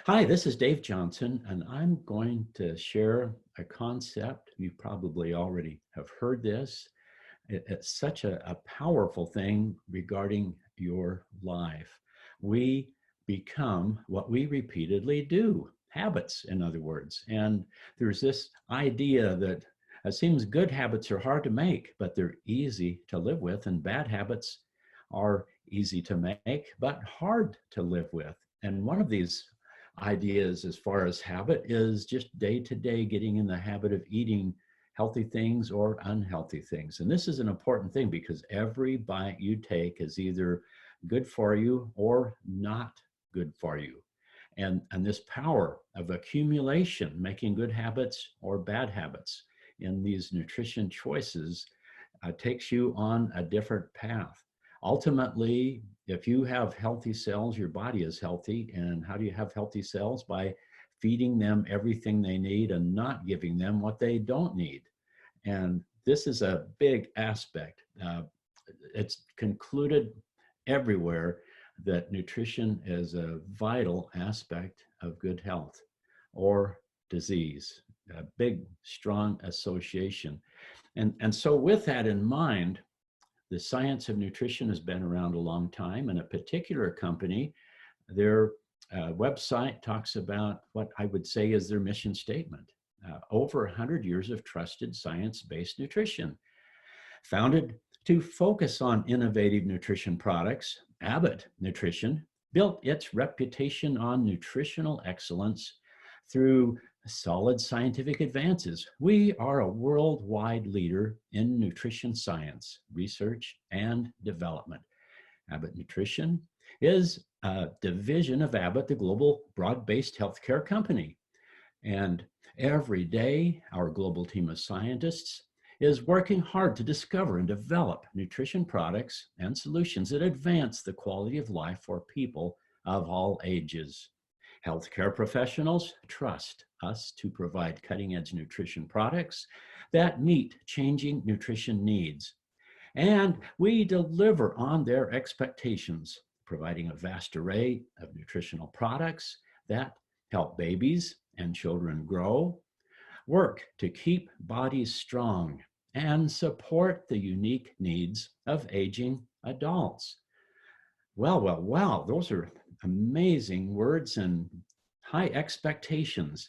Hi, this is Dave Johnson, and I'm going to share a concept. You probably already have heard this. It's such a powerful thing regarding your life. We become what we repeatedly do, habits, in other words. And there's this idea that it seems good habits are hard to make, but they're easy to live with, and bad habits are easy to make, but hard to live with. And one of these ideas, as far as habit, is just day to day getting in the habit of eating healthy things or unhealthy things. And this is an important thing because every bite you take is either good for you or not good for you. And this power of accumulation, making good habits or bad habits in these nutrition choices, takes you on a different path. Ultimately, if you have healthy cells, your body is healthy. And how do you have healthy cells? By feeding them everything they need and not giving them what they don't need. And this is a big aspect. It's concluded everywhere that nutrition is a vital aspect of good health or disease, a big, strong association. And so with that in mind, the science of nutrition has been around a long time, and a particular company, their website talks about what I would say is their mission statement. Over 100 years of trusted science-based nutrition. Founded to focus on innovative nutrition products, Abbott Nutrition built its reputation on nutritional excellence through solid scientific advances. We are a worldwide leader in nutrition science, research, and development. Abbott Nutrition is a division of Abbott, the global broad-based healthcare company. And every day, our global team of scientists is working hard to discover and develop nutrition products and solutions that advance the quality of life for people of all ages. Healthcare professionals trust us to provide cutting-edge nutrition products that meet changing nutrition needs. And we deliver on their expectations, providing a vast array of nutritional products that help babies and children grow, work to keep bodies strong, and support the unique needs of aging adults. Well, those are amazing words and high expectations.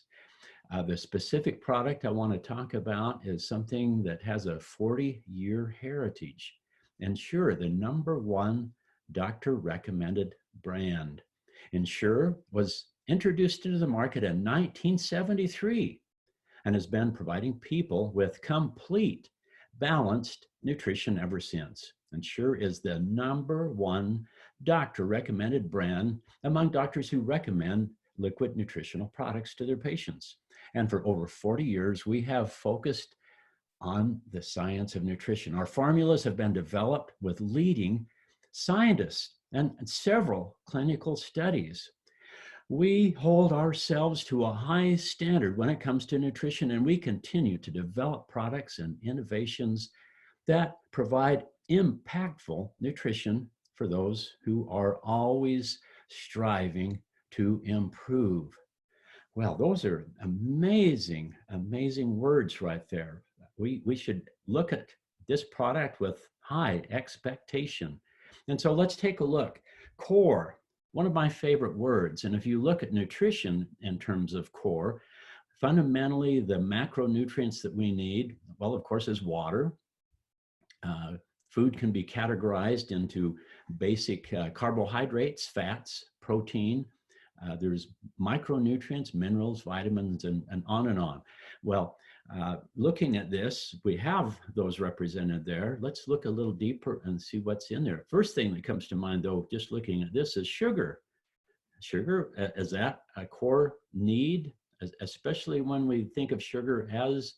The specific product I want to talk about is something that has a 40-year heritage. Ensure, the #1 doctor recommended brand. Ensure was introduced into the market in 1973 and has been providing people with complete, balanced nutrition ever since. Ensure is the #1 doctor recommended brand among doctors who recommend liquid nutritional products to their patients. And for over 40 years, we have focused on the science of nutrition. Our formulas have been developed with leading scientists and several clinical studies. We hold ourselves to a high standard when it comes to nutrition, and we continue to develop products and innovations that provide impactful nutrition for those who are always striving to improve. Well, those are amazing, amazing words right there. We should look at this product with high expectation. And so let's take a look. Core, one of my favorite words. And if you look at nutrition in terms of core, fundamentally the macronutrients that we need, well, of course, is water. Food can be categorized into basic carbohydrates, fats, protein. There's micronutrients, minerals, vitamins, and on and on. Well, looking at this, we have those represented there. Let's look a little deeper and see what's in there. First thing that comes to mind, though, just looking at this, is sugar. Sugar, is that a core need, especially when we think of sugar as,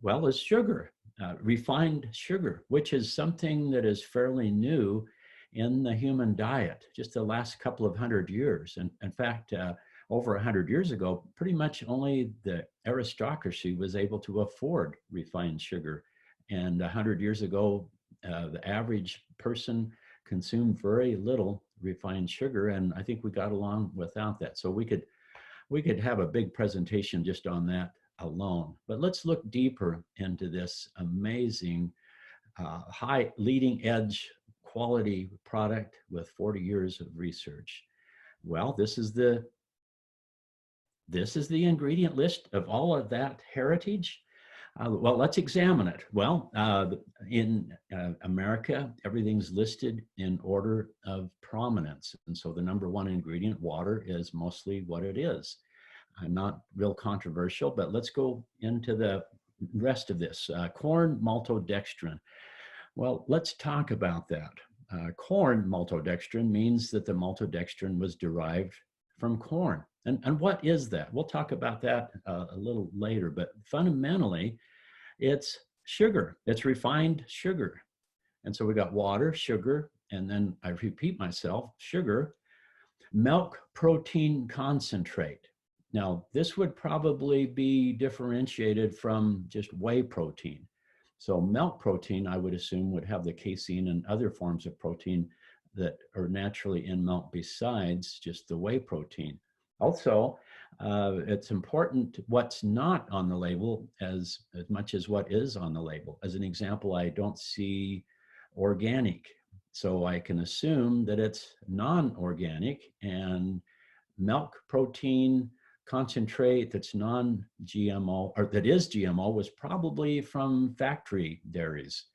well, as sugar, refined sugar, which is something that is fairly new in the human diet, just the last couple of 100 years. And in fact, over 100 years ago, pretty much only the aristocracy was able to afford refined sugar. And 100 years ago, the average person consumed very little refined sugar. And I think we got along without that. So we could we could have a big presentation just on that alone. But let's look deeper into this amazing, high leading edge quality product with 40 years of research. Well, this is the ingredient list of all of that heritage. Well, let's examine it. Well, in America, everything's listed in order of prominence. And so the number one ingredient, water, is mostly what it is. Not real controversial, but let's go into the rest of this. Corn maltodextrin. Well, let's talk about that. Corn maltodextrin means that the maltodextrin was derived from corn. And what is that? We'll talk about that a little later, but fundamentally, it's sugar. It's refined sugar. And so we got water, sugar, and then I repeat myself, sugar, milk protein concentrate. Now, this would probably be differentiated from just whey protein. So milk protein, I would assume, would have the casein and other forms of protein that are naturally in milk besides just the whey protein. Also, it's important what's not on the label as much as what is on the label. As an example, I don't see organic, so I can assume that it's non-organic, and milk protein concentrate that's non-GMO or that is GMO was probably from factory dairies.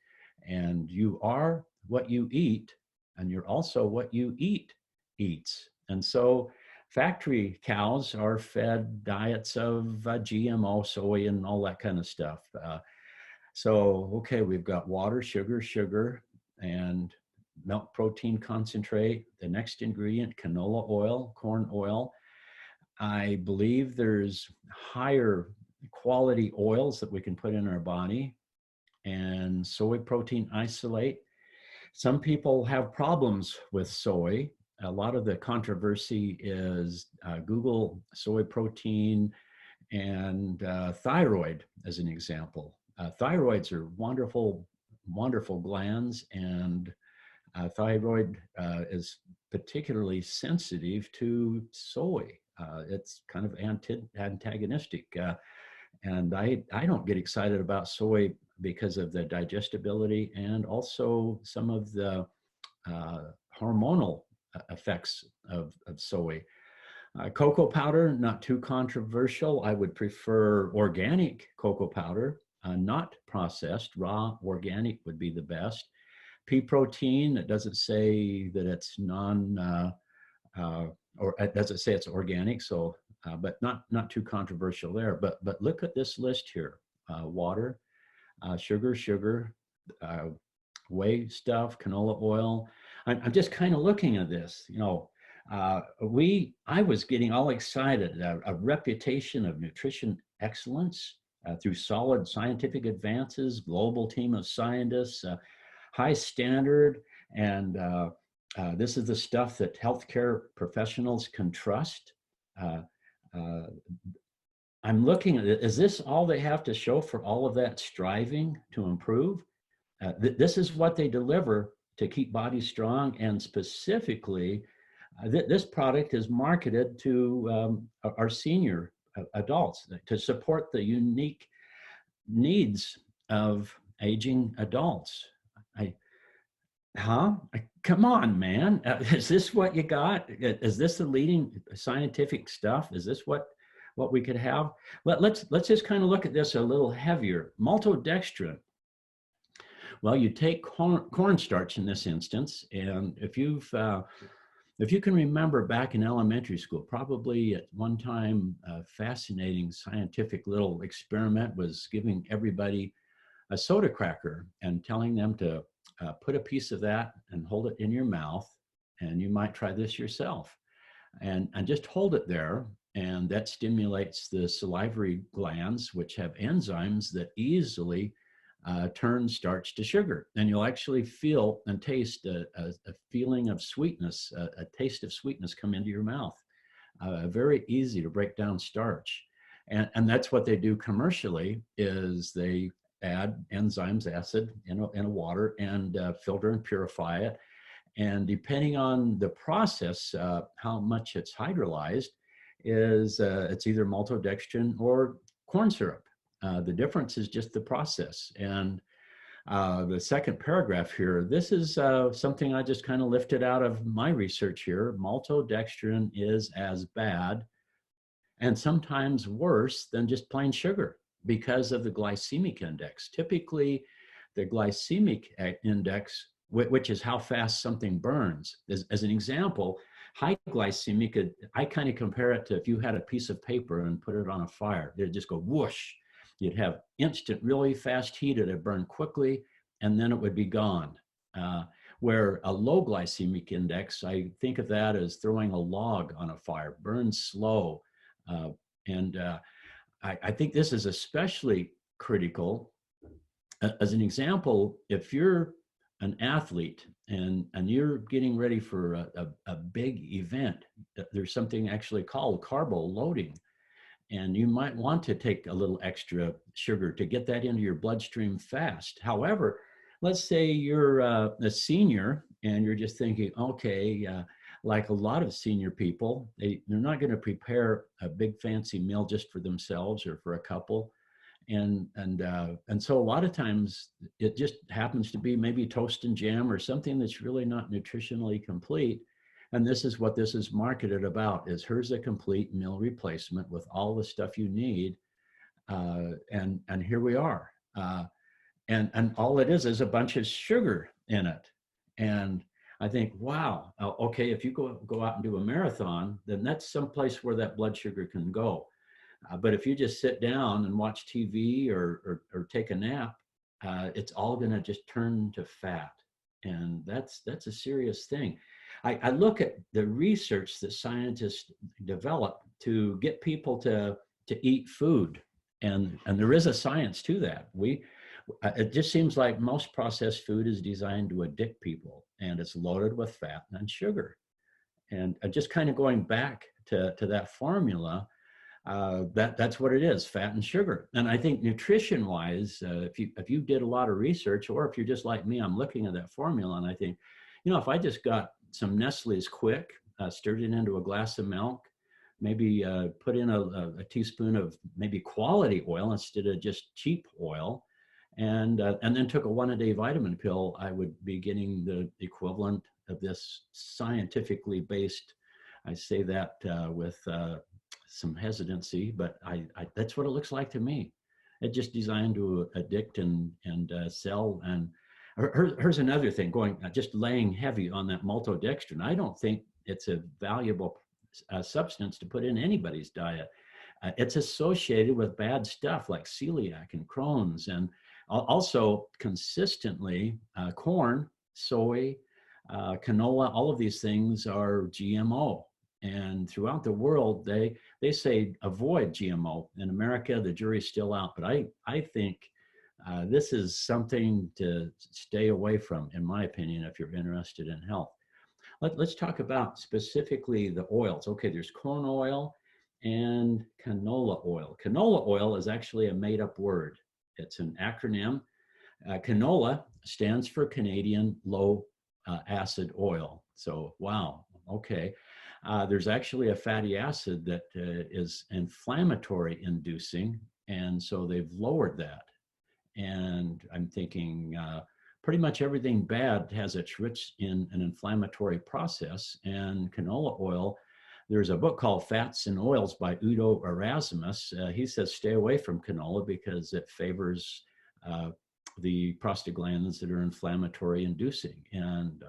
And you are what you eat, and you're also what you eat eats. And so factory cows are fed diets of GMO, soy, and all that kind of stuff. Okay, we've got water, sugar, and milk protein concentrate. The next ingredient, canola oil, corn oil. I believe there's higher quality oils that we can put in our body, and soy protein isolate. Some people have problems with soy. A lot of the controversy is Google soy protein and thyroid as an example. Thyroids are wonderful, wonderful glands, and thyroid is particularly sensitive to soy. It's kind of antagonistic. And I don't get excited about soy because of the digestibility and also some of the hormonal effects of soy. Cocoa powder, not too controversial. I would prefer organic cocoa powder, not processed. Raw organic would be the best. Pea protein, it doesn't say that it's or it doesn't say it's organic, so but not too controversial there. But look at this list here: water, sugar, whey stuff, canola oil. I'm just kind of looking at this. You know, I was getting all excited. A reputation of nutrition excellence through solid scientific advances, global team of scientists, high standard, and this is the stuff that healthcare professionals can trust. I'm looking at it. Is this all they have to show for all of that striving to improve? This is what they deliver to keep bodies strong, and specifically, this product is marketed to our senior adults to support the unique needs of aging adults. Come on, man. Is this what you got? Is this the leading scientific stuff? Is this what we could have? Let's just kind of look at this a little heavier. Maltodextrin. Well, you take cornstarch in this instance, and if you can remember back in elementary school, probably at one time, a fascinating scientific little experiment was giving everybody a soda cracker and telling them to put a piece of that and hold it in your mouth, and you might try this yourself, and just hold it there, and that stimulates the salivary glands, which have enzymes that easily turn starch to sugar, and you'll actually feel and taste a feeling of sweetness, a taste of sweetness come into your mouth. Very easy to break down starch, and that's what they do commercially. Is they add enzymes, acid in a water, and filter and purify it. And depending on the process, how much it's hydrolyzed, is it's either maltodextrin or corn syrup. The difference is just the process. And the second paragraph here, this is something I just kind of lifted out of my research here. Maltodextrin is as bad and sometimes worse than just plain sugar because of the glycemic index. Typically, the glycemic index, which is how fast something burns, as an example, high glycemic, I kind of compare it to if you had a piece of paper and put it on a fire, it'd just go whoosh. You'd have instant, really fast heat, it'd burn quickly, and then it would be gone. Where a low glycemic index, I think of that as throwing a log on a fire, burns slow. And I think this is especially critical. As an example, if you're an athlete and you're getting ready for a big event, there's something actually called carbo loading. And you might want to take a little extra sugar to get that into your bloodstream fast. However, let's say you're a senior and you're just thinking, okay, like a lot of senior people, they're not going to prepare a big fancy meal just for themselves or for a couple. And so a lot of times it just happens to be maybe toast and jam or something that's really not nutritionally complete. And this is what this is marketed about: is here's a complete meal replacement with all the stuff you need. And here we are. And all it is a bunch of sugar in it. And I think, wow, okay, if you go out and do a marathon, then that's someplace where that blood sugar can go. But if you just sit down and watch TV or take a nap, it's all going to just turn to fat. And that's a serious thing. I look at the research that scientists develop to get people to eat food. And there is a science to that. It just seems like most processed food is designed to addict people, and it's loaded with fat and sugar. And just kind of going back to that formula, that's what it is: fat and sugar. And I think nutrition-wise, if you did a lot of research, or if you're just like me, I'm looking at that formula and I think, if I just got some Nestle's Quick, stirred it into a glass of milk, maybe put in a teaspoon of maybe quality oil instead of just cheap oil, and then took a 1-a-day vitamin pill, I would be getting the equivalent of this scientifically based. I say that with some hesitancy, but that's what it looks like to me. It's just designed to addict and sell. And here's another thing, just laying heavy on that maltodextrin. I don't think it's a valuable substance to put in anybody's diet. It's associated with bad stuff like celiac and Crohn's, and also consistently corn, soy, canola, all of these things are GMO. And throughout the world, they say avoid GMO. In America, the jury's still out, but I think this is something to stay away from, in my opinion, if you're interested in health. Let's talk about specifically the oils. Okay, there's corn oil and canola oil. Canola oil is actually a made-up word. It's an acronym. Canola stands for Canadian low acid oil. So, wow, okay. There's actually a fatty acid that is inflammatory inducing, and so they've lowered that. And I'm thinking pretty much everything bad has its roots in an inflammatory process, and canola oil, there's a book called Fats and Oils by Udo Erasmus. He says stay away from canola because it favors the prostaglandins that are inflammatory inducing. And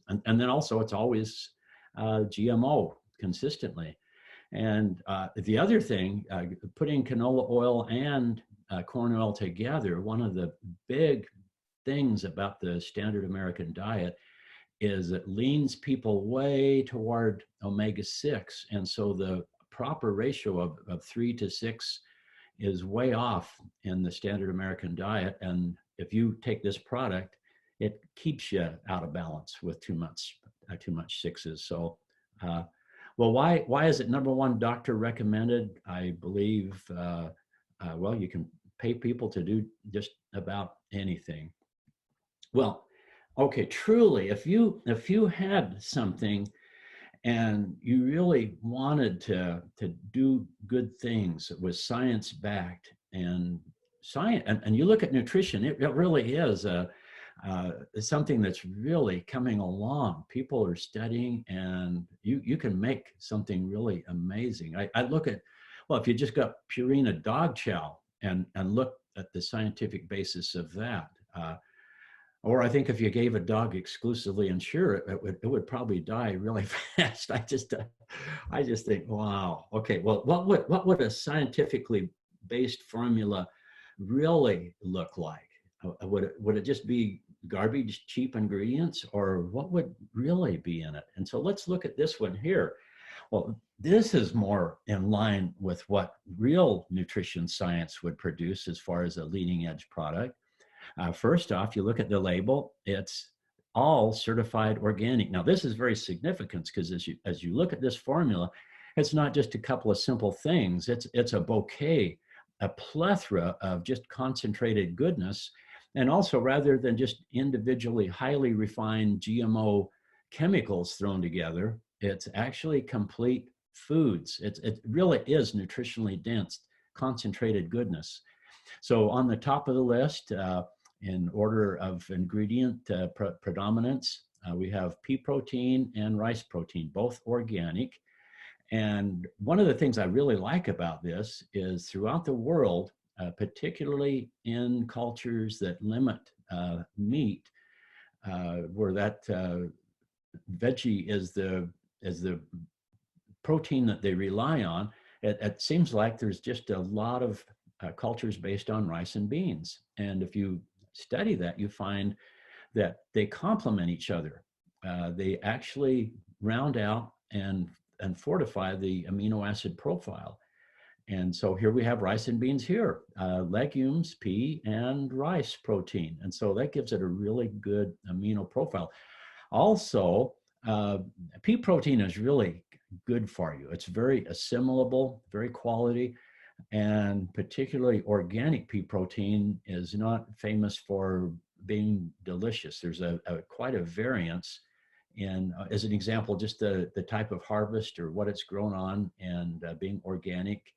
and then also it's always GMO consistently. And the other thing, putting canola oil and corn oil together, one of the big things about the standard American diet is it leans people way toward omega-6. And so the proper ratio of 3 to 6 is way off in the standard American diet. And if you take this product, it keeps you out of balance with too much sixes. So, well, why is it number one doctor recommended? I believe, well, you can pay people to do just about anything. Well, okay, truly, if you had something and you really wanted to do good things that was science backed and science, and you look at nutrition, it really is something that's really coming along. People are studying, and you can make something really amazing. I look at, well, if you just got Purina dog chow and look at the scientific basis of that, or I think if you gave a dog exclusively Ensure, it would probably die really fast. I just think, wow. Okay, well, what would a scientifically based formula really look like? Would it just be garbage, cheap ingredients, or what would really be in it? And so let's look at this one here. Well, this is more in line with what real nutrition science would produce as far as a leading edge product. First off, you look at the label, it's all certified organic. Now, this is very significant because as you look at this formula, it's not just a couple of simple things. It's a bouquet, a plethora of just concentrated goodness. And also, rather than just individually highly refined GMO chemicals thrown together, it's actually complete foods. It really is nutritionally dense, concentrated goodness. So on the top of the list, in order of ingredient predominance, we have pea protein and rice protein, both organic. And one of the things I really like about this is throughout the world, particularly in cultures that limit meat, where that veggie is the protein that they rely on, it seems like there's just a lot of cultures based on rice and beans. And if you study that, you find that they complement each other. They actually round out and fortify the amino acid profile. And so here we have rice and beans here, legumes, pea, and rice protein. And so that gives it a really good amino profile. Also, pea protein is really good for you. It's very assimilable, very quality, and particularly organic pea protein is not famous for being delicious. There's quite a variance in, as an example, just the type of harvest or what it's grown on, and being organic.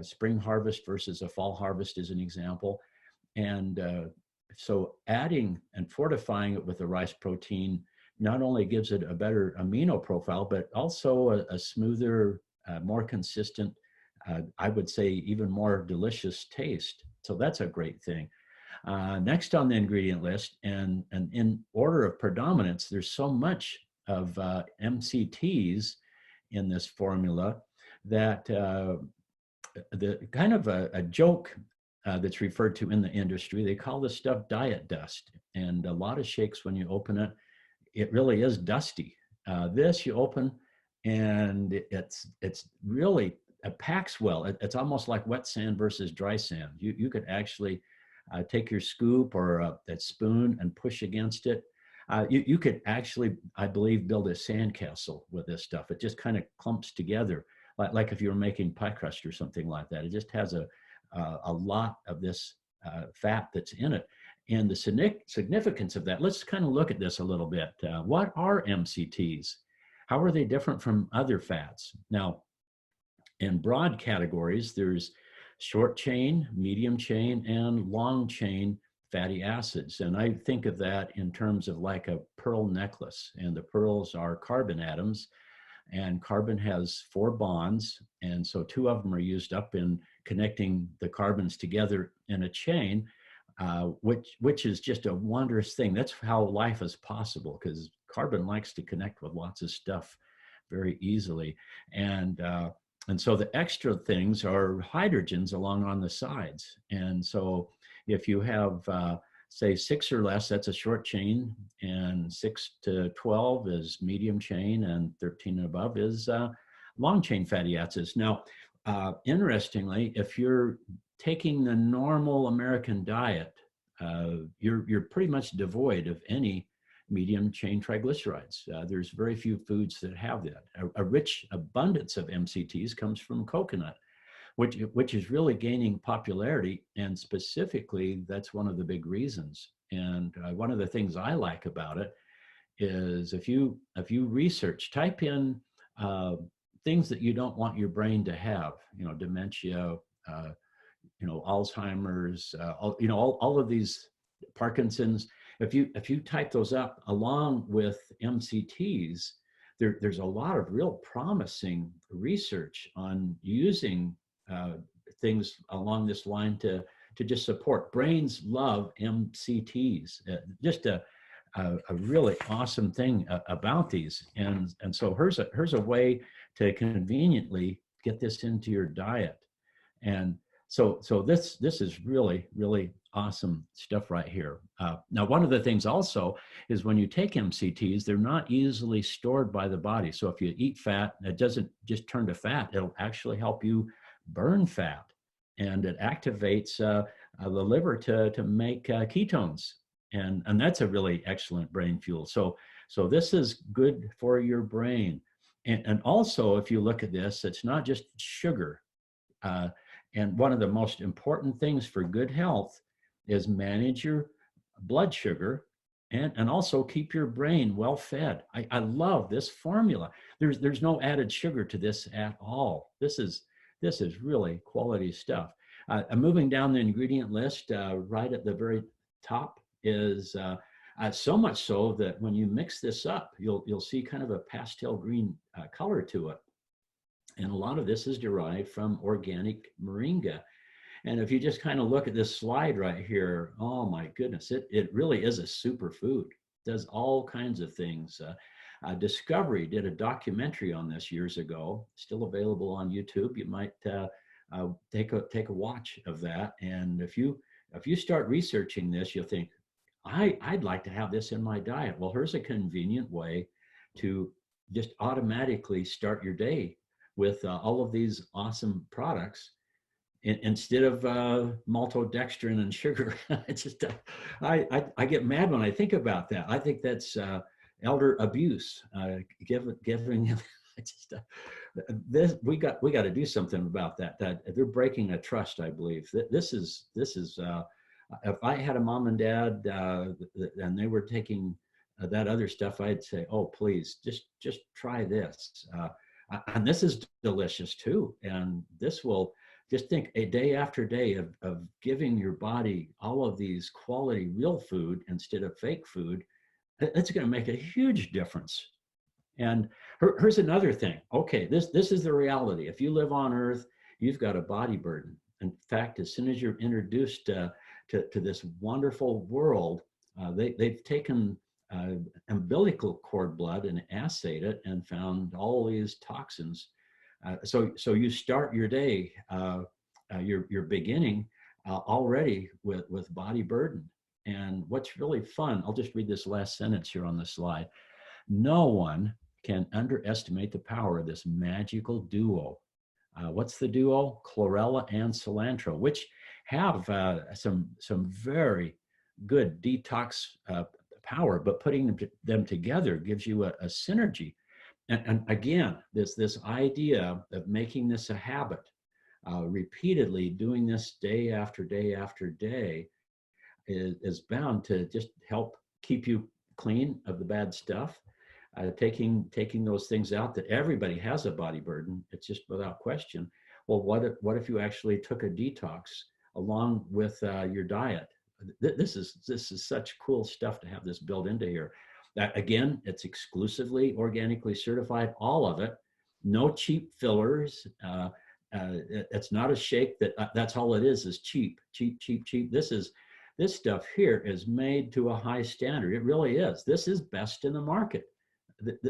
Spring harvest versus a fall harvest is an example. And so adding and fortifying it with the rice protein not only gives it a better amino profile, but also a smoother, more consistent, I would say even more delicious taste. So that's a great thing. Next on the ingredient list, and in order of predominance, there's so much of MCTs in this formula that the kind of a joke that's referred to in the industry, they call this stuff diet dust. And a lot of shakes, when you open it, it really is dusty. This you open, and it's really, it packs well. It's almost like wet sand versus dry sand. You could actually take your scoop or that spoon and push against it. You could actually, I believe, build a sandcastle with this stuff. It just kind of clumps together, like if you were making pie crust or something like that. It just has a lot of this fat that's in it. And the significance of that, let's kind of look at this a little bit. What are MCTs? How are they different from other fats? Now, in broad categories, there's short chain, medium chain, and long chain fatty acids. And I think of that in terms of like a pearl necklace. And the pearls are carbon atoms, and carbon has 4 bonds. And so 2 of them are used up in connecting the carbons together in a chain, which is just a wondrous thing. That's how life is possible, because carbon likes to connect with lots of stuff very easily. And so the extra things are hydrogens along on the sides. And so if you have, say, 6 or less, that's a short chain, and 6 to 12 is medium chain, and 13 and above is long chain fatty acids. Now, interestingly, if you're taking the normal American diet, you're pretty much devoid of any medium chain triglycerides. There's very few foods that have that. A rich abundance of MCTs comes from coconut, which is really gaining popularity, and specifically, that's one of the big reasons. And one of the things I like about it is if you research, type in uh, things that you don't want your brain to have, dementia, uh, Alzheimer's, all of these, Parkinson's. If you type those up along with MCTs, there's a lot of real promising research on using uh, things along this line to just support. Brains love MCTs. Just a really awesome thing about these. And so here's a way to conveniently get this into your diet. And so this is really, really awesome stuff right here. Now, one of the things also is when you take MCTs, they're not easily stored by the body. So if you eat fat, it doesn't just turn to fat. It'll actually help you burn fat, and it activates the liver to make ketones, and that's a really excellent brain fuel. So this is good for your brain, and also if you look at this, it's not just sugar. And one of the most important things for good health is manage your blood sugar and also keep your brain well fed. I love this formula. There's no added sugar to this at all. This is really quality stuff. Moving down the ingredient list, right at the very top is so much so that when you mix this up, you'll see kind of a pastel green color to it. And a lot of this is derived from organic moringa. And if you just kind of look at this slide right here, oh my goodness, it really is a superfood. It does all kinds of things. Discovery did a documentary on this years ago, still available on YouTube. You might take a watch of that. And if you start researching this, you'll think, I'd like to have this in my diet. Well, here's a convenient way to just automatically start your day with all of these awesome products instead of maltodextrin and sugar. It's just, I get mad when I think about that. I think that's elder abuse. Giving just, this we got to do something about that. That they're breaking a trust. I believe this is. If I had a mom and dad and they were taking that other stuff, I'd say, oh please, just try this. And this is delicious too. And this will, just think, a day after day of giving your body all of these quality real food instead of fake food, it's going to make a huge difference. And here's another thing. Okay, this is the reality. If you live on Earth, you've got a body burden. In fact, as soon as you're introduced to this wonderful world, they've taken umbilical cord blood and assayed it and found all these toxins. So you start your day, your beginning already with body burden. And what's really fun, I'll just read this last sentence here on the slide. No one can underestimate the power of this magical duo. What's the duo? Chlorella and cilantro, which have some very good detox power, but putting them together gives you a synergy. And again, this idea of making this a habit, repeatedly doing this day after day after day, is bound to just help keep you clean of the bad stuff. Taking those things out that everybody has a body burden, it's just without question. Well, what if you actually took a detox along with your diet? This is such cool stuff to have this built into here. Again, it's exclusively organically certified, all of it. No cheap fillers. It's not a shake that's all it is cheap. This stuff here is made to a high standard. It really is. This is best in the market.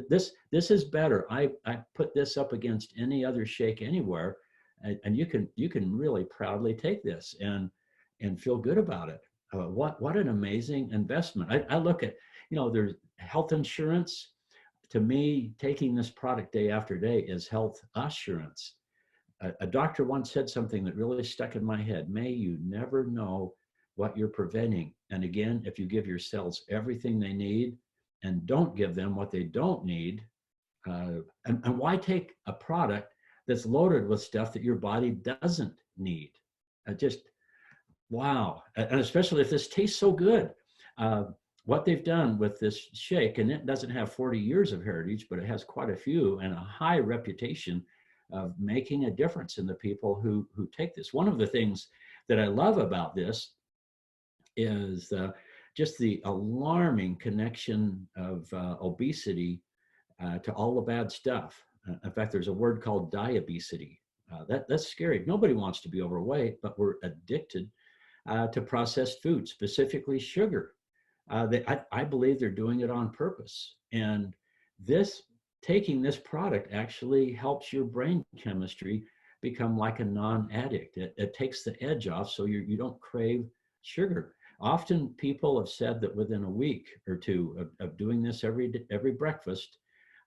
This is better. I put this up against any other shake anywhere, and you can really proudly take this and feel good about it. What an amazing investment. I look at, there's health insurance. To me, taking this product day after day is health assurance. A doctor once said something that really stuck in my head. May you never know what you're preventing. And again, if you give your cells everything they need and don't give them what they don't need, and why take a product that's loaded with stuff that your body doesn't need? Just wow. And especially if this tastes so good. what they've done with this shake, and it doesn't have 40 years of heritage, but it has quite a few and a high reputation of making a difference in the people who take this. One of the things that I love about this is just the alarming connection of obesity to all the bad stuff. In fact, there's a word called diabesity. That's scary. Nobody wants to be overweight, but we're addicted to processed food, specifically sugar. I believe they're doing it on purpose. And this taking this product actually helps your brain chemistry become like a non-addict. It takes the edge off so you don't crave sugar. Often people have said that within a week or two of doing this every breakfast,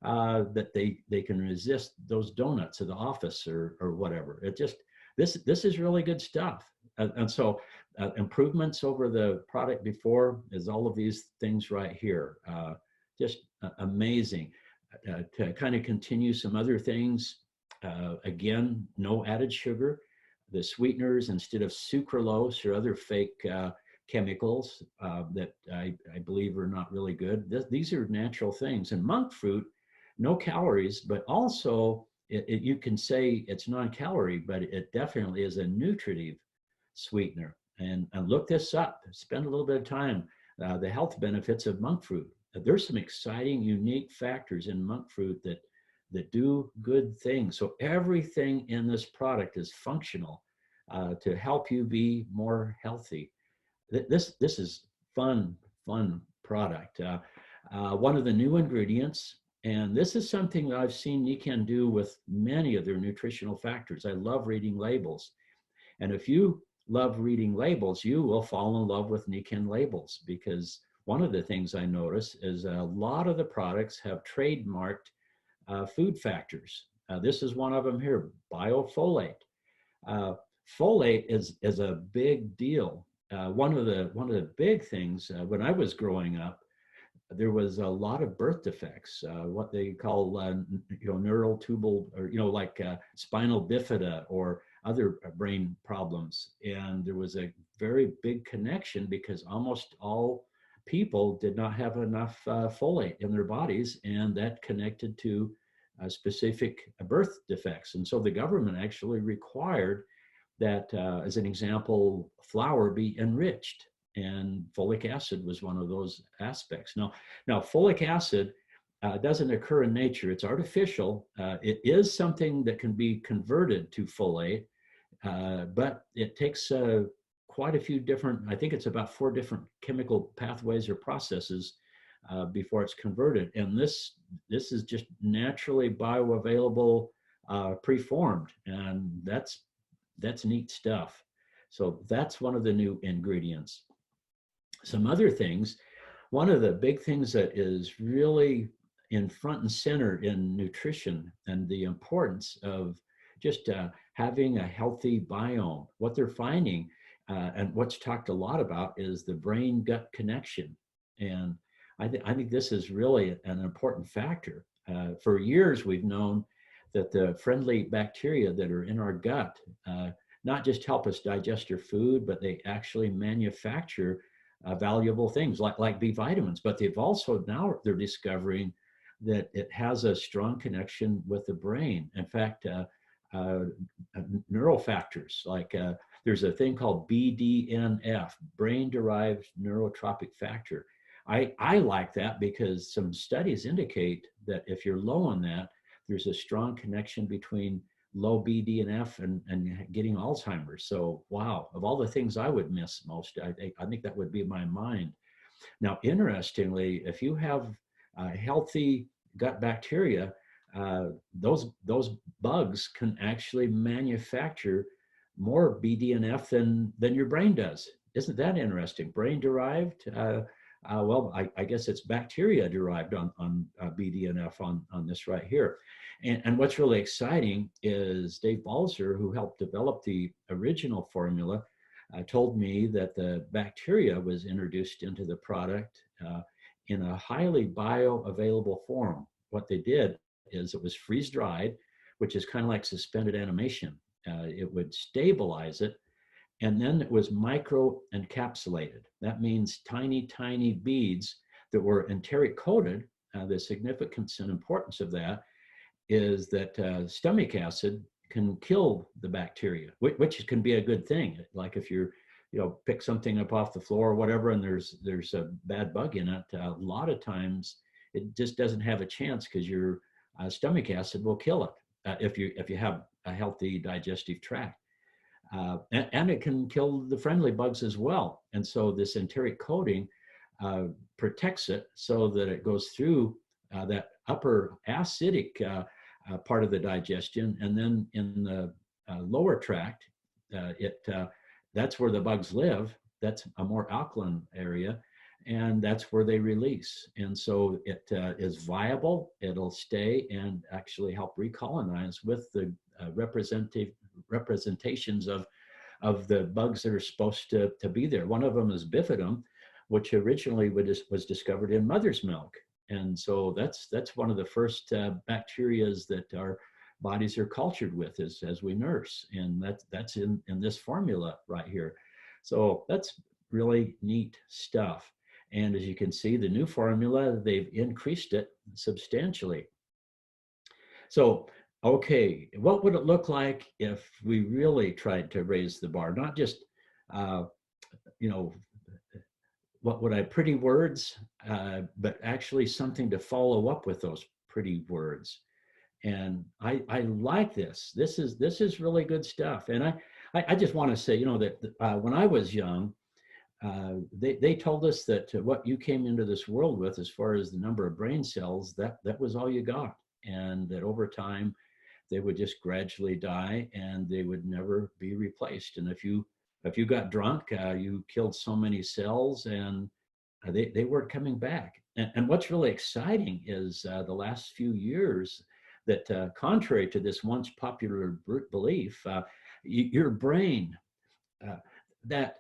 that they can resist those donuts at the office or whatever. It just this is really good stuff. And so improvements over the product before is all of these things right here. Just amazing. To kind of continue some other things, again, no added sugar. The sweeteners, instead of sucralose or other fake chemicals that I believe are not really good. These are natural things. And monk fruit, no calories, but also you can say it's non-calorie, but it definitely is a nutritive sweetener. And look this up, spend a little bit of time, the health benefits of monk fruit. There's some exciting, unique factors in monk fruit that do good things. So everything in this product is functional to help you be more healthy. This is fun product. One of the new ingredients, and this is something that I've seen Nikken do with many of their nutritional factors. I love reading labels. And if you love reading labels, you will fall in love with Nikken labels, because one of the things I notice is a lot of the products have trademarked food factors. This is one of them here, biofolate. Folate is a big deal. One of the big things when I was growing up, there was a lot of birth defects, what they call neural tubal, or like spinal bifida or other brain problems. And there was a very big connection because almost all people did not have enough folate in their bodies, and that connected to specific birth defects. And so the government actually required that, as an example, flour be enriched, and folic acid was one of those aspects. Now folic acid doesn't occur in nature. It's artificial. It is something that can be converted to folate, but it takes quite a few different, I think it's about 4 different chemical pathways or processes before it's converted. And this is just naturally bioavailable, preformed, and that's neat stuff. So that's one of the new ingredients. Some other things, one of the big things that is really in front and center in nutrition and the importance of just having a healthy biome. What they're finding and what's talked a lot about is the brain-gut connection. And I think this is really an important factor. For years, we've known that the friendly bacteria that are in our gut not just help us digest our food, but they actually manufacture valuable things like B vitamins. But they've also, now they're discovering that it has a strong connection with the brain. In fact, neural factors, like there's a thing called BDNF, brain-derived neurotropic factor. I like that because some studies indicate that if you're low on that, there's a strong connection between low BDNF and getting Alzheimer's. So, wow, of all the things I would miss most, I think that would be my mind. Now, interestingly, if you have healthy gut bacteria, those bugs can actually manufacture more BDNF than your brain does. Isn't that interesting? Brain derived. Well, I guess it's bacteria derived on BDNF on this right here. And what's really exciting is Dave Balzer, who helped develop the original formula, told me that the bacteria was introduced into the product in a highly bioavailable form. What they did is it was freeze dried, which is kind of like suspended animation. It would stabilize it, And then it was micro encapsulated. That means tiny, tiny beads that were enteric coated. The significance and importance of that is that stomach acid can kill the bacteria, which can be a good thing. Like if you're, pick something up off the floor or whatever, and there's a bad bug in it, a lot of times it just doesn't have a chance because your stomach acid will kill it if you have a healthy digestive tract. And it can kill the friendly bugs as well. And so this enteric coating protects it so that it goes through that upper acidic part of the digestion, and then in the lower tract, that's where the bugs live. That's a more alkaline area, and that's where they release. And so it is viable. It'll stay and actually help recolonize with the representations of the bugs that are supposed to be there. One of them is bifidum, which originally was discovered in mother's milk. And so that's one of the first bacterias that our bodies are cultured with as we nurse. And that's in this formula right here. So that's really neat stuff. And as you can see, the new formula, they've increased it substantially. So, okay, what would it look like if we really tried to raise the bar? Not just, what would I, pretty words, but actually something to follow up with those pretty words. And I like this. This is really good stuff. And I just want to say, that when I was young, they told us that what you came into this world with, as far as the number of brain cells, that was all you got, and that over time they would just gradually die and they would never be replaced. And if you got drunk, you killed so many cells, and they weren't coming back. And what's really exciting is the last few years that, contrary to this once popular belief, your brain, that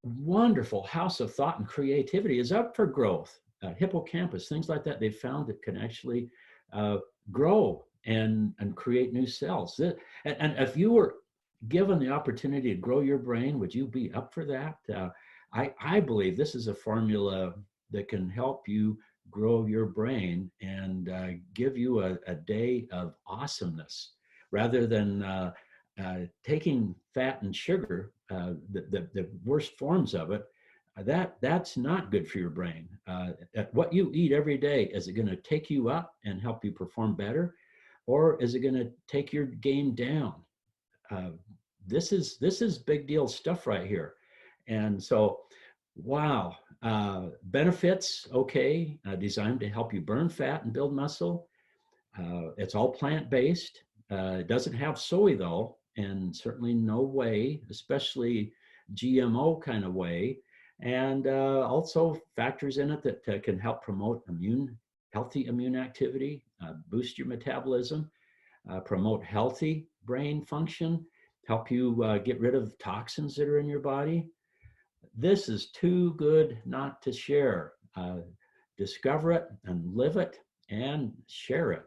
wonderful house of thought and creativity, is up for growth. Hippocampus, things like that, they've found that can actually grow and create new cells. And if you were given the opportunity to grow your brain, would you be up for that? I believe this is a formula that can help you grow your brain and give you a day of awesomeness, rather than taking fat and sugar, the worst forms of it. That's not good for your brain. What you eat every day, is it going to take you up and help you perform better, or is it going to take your game down? This is big deal stuff right here. And so, wow, benefits, okay, designed to help you burn fat and build muscle. It's all plant-based. It doesn't have soy though, and certainly no whey, especially GMO kind of whey. And also factors in it that can help promote healthy immune activity, boost your metabolism, promote healthy brain function, help you get rid of toxins that are in your body. This is too good not to share. Discover it and live it and share it.